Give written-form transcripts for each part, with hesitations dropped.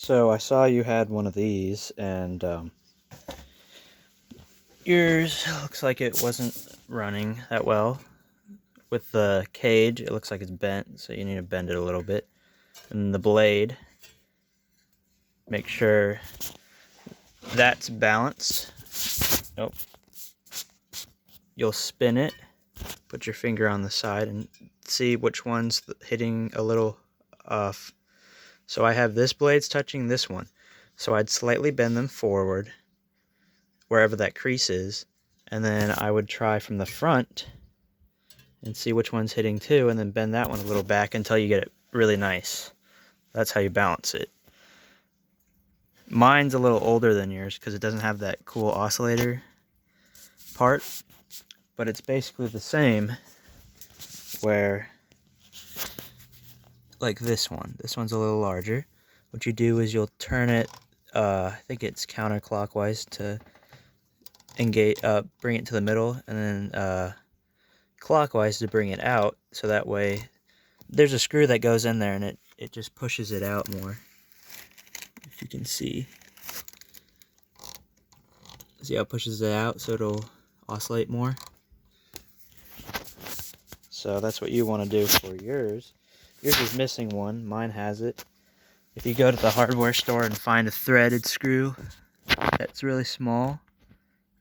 So I saw you had one of these, and yours looks like it wasn't running that well. With the cage, it looks like it's bent, so you need to bend it a little bit. And the blade, make sure that's balanced. Nope. You'll spin it, put your finger on the side, and see which one's hitting a little off. So I have this blade's touching this one. So I'd slightly bend them forward, wherever that crease is, and then I would try from the front and see which one's hitting too, and then bend that one a little back until you get it really nice. That's how you balance it. Mine's a little older than yours because it doesn't have that cool oscillator part, but it's basically the same, where like this one's a little larger. What you do is you'll turn it, I think it's counterclockwise to engage, bring it to the middle, and then clockwise to bring it out, so that way there's a screw that goes in there and it just pushes it out more. If you can see how it pushes it out, so it'll oscillate more. So that's what you want to do for yours. Yours is missing one, mine has it. If you go to the hardware store and find a threaded screw that's really small,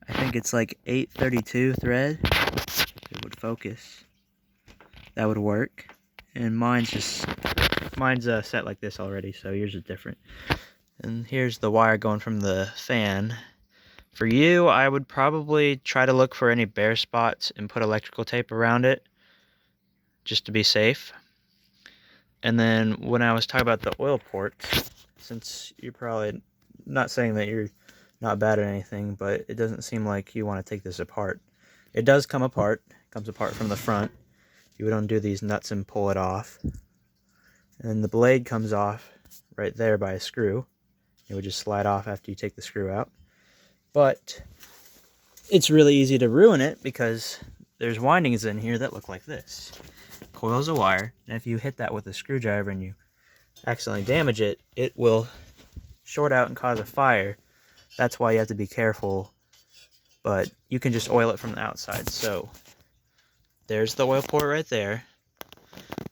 I think it's like 832 thread, it would focus. That would work. And mine's set like this already, so yours is different. And here's the wire going from the fan. For you, I would probably try to look for any bare spots and put electrical tape around it, just to be safe. And then when I was talking about the oil ports, since you're probably not saying that you're not bad at anything, but it doesn't seem like you want to take this apart. It does come apart. It comes apart from the front. You would undo these nuts and pull it off. And then the blade comes off right there by a screw. It would just slide off after you take the screw out. But it's really easy to ruin it because there's windings in here that look like this. Coils of wire, and if you hit that with a screwdriver and you accidentally damage it, it will short out and cause a fire. That's why you have to be careful, but you can just oil it from the outside. So there's the oil port right there.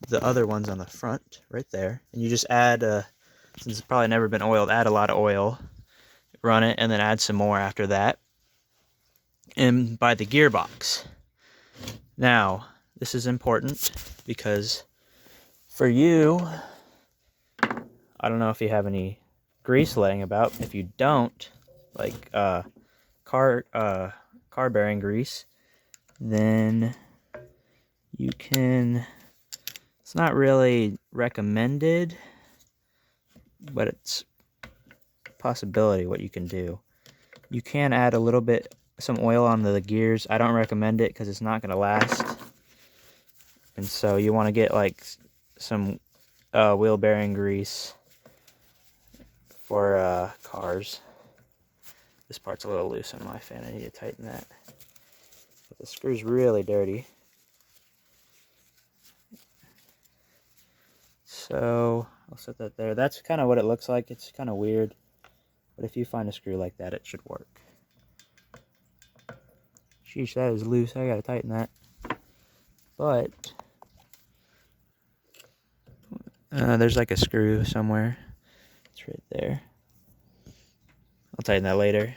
The other one's on the front right there, and you just add, since it's probably never been oiled, add a lot of oil, run it, and then add some more after that, and buy the gearbox. Now, this is important because for you, I don't know if you have any grease laying about. If you don't, like car bearing grease, then you can, it's not really recommended, but it's a possibility what you can do. You can add a little bit, some oil on the gears. I don't recommend it because it's not going to last. And so you want to get like some wheel bearing grease for cars. This part's a little loose on my fan. I need to tighten that. But the screw's really dirty. So I'll set that there. That's kind of what it looks like. It's kind of weird. But if you find a screw like that, it should work. Sheesh, that is loose. I gotta tighten that. But there's like a screw somewhere. It's right there. I'll tighten that later.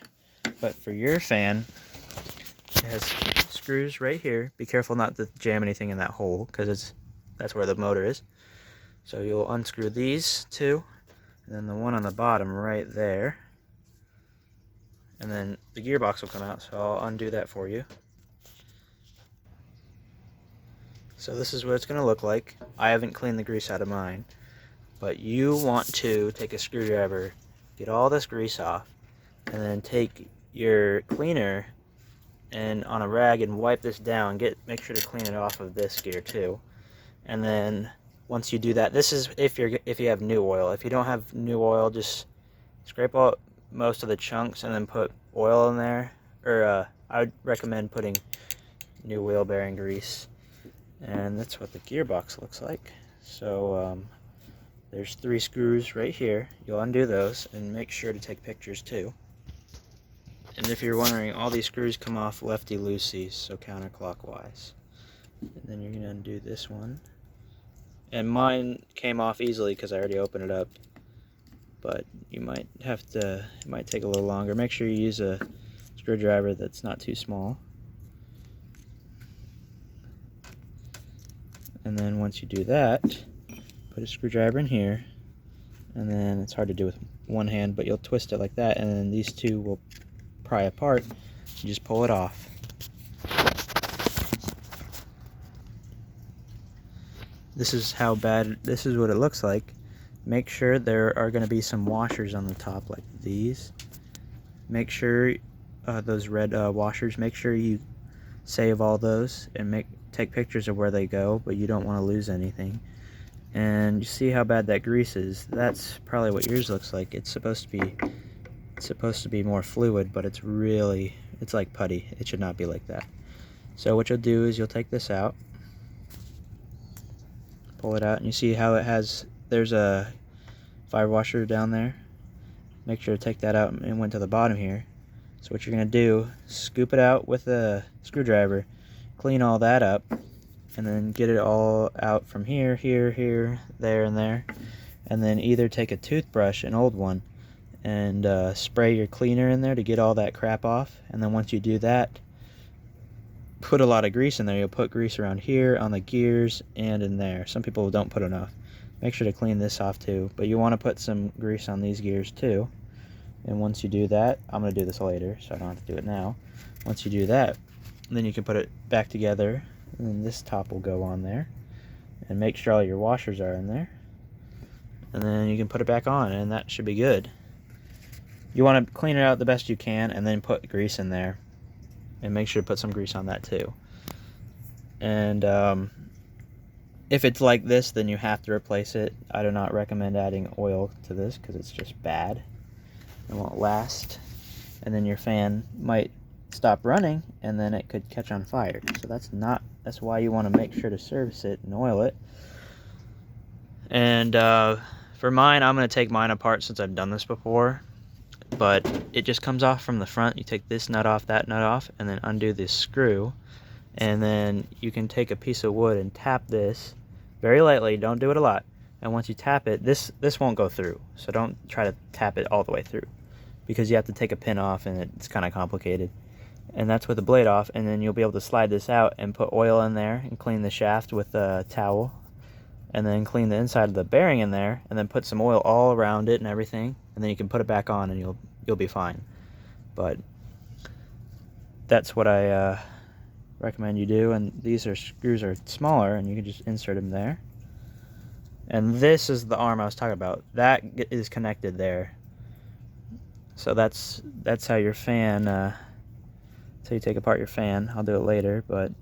But for your fan, it has screws right here. Be careful not to jam anything in that hole, because that's where the motor is. So you'll unscrew these two, and then the one on the bottom right there. And then the gearbox will come out, so I'll undo that for you. So this is what it's going to look like. I haven't cleaned the grease out of mine, but you want to take a screwdriver, get all this grease off, and then take your cleaner and on a rag and wipe this down. Make sure to clean it off of this gear too. And then once you do that, this is if you have new oil. If you don't have new oil, just scrape out most of the chunks and then put oil in there. Or I would recommend putting new wheel bearing grease. And that's what the gearbox looks like. So There's 3 screws right here. You'll undo those and make sure to take pictures too. And if you're wondering, all these screws come off lefty-loosey, so counterclockwise. And then you're going to undo this one. And mine came off easily because I already opened it up. But you might have to, it might take a little longer. Make sure you use a screwdriver that's not too small. And then once you do that, put a screwdriver in here. And then it's hard to do with one hand, but you'll twist it like that, and then these two will pry apart. You just pull it off. This is how bad, this is what it looks like. Make sure there are going to be some washers on the top like these. Make sure those red washers, make sure you save all those and take pictures of where they go, but you don't want to lose anything. And you see how bad that grease is. That's probably what yours looks like. It's supposed to be more fluid, but it's like putty. It should not be like that. So what you'll do is you'll take this out, pull it out, and you see how there's a fire washer down there. Make sure to take that out and went to the bottom here. So what you're going to do, scoop it out with a screwdriver, clean all that up, and then get it all out from here, there, and there. And then either take a toothbrush, an old one, and spray your cleaner in there to get all that crap off. And then once you do that, put a lot of grease in there. You'll put grease around here, on the gears, and in there. Some people don't put enough. Make sure to clean this off too. But you want to put some grease on these gears too. And once you do that, I'm going to do this later, so I don't have to do it now. Once you do that, then you can put it back together. And then this top will go on there. And make sure all your washers are in there. And then you can put it back on, and that should be good. You want to clean it out the best you can, and then put grease in there. And make sure to put some grease on that too. And if it's like this, then you have to replace it. I do not recommend adding oil to this because it's just bad. It won't last. And then your fan might stop running, and then it could catch on fire. So that's why you want to make sure to service it and oil it. And for mine, I'm going to take mine apart since I've done this before. But it just comes off from the front. You take this nut off, that nut off, and then undo this screw. And then you can take a piece of wood and tap this very lightly. Don't do it a lot. And once you tap it, this won't go through. So don't try to tap it all the way through, because you have to take a pin off, and it's kind of complicated. And that's with the blade off, and then you'll be able to slide this out and put oil in there and clean the shaft with a towel. And then clean the inside of the bearing in there, and then put some oil all around it and everything, and then you can put it back on and you'll be fine. But that's what I recommend you do. And these screws are smaller, and you can just insert them there. And this is the arm I was talking about. That is connected there. So that's how your fan. That's how you take apart your fan. I'll do it later, but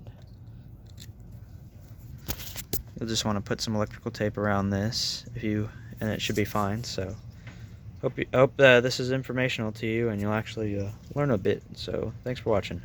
you'll just want to put some electrical tape around this, and it should be fine. So hope this is informational to you, and you'll actually learn a bit. So thanks for watching.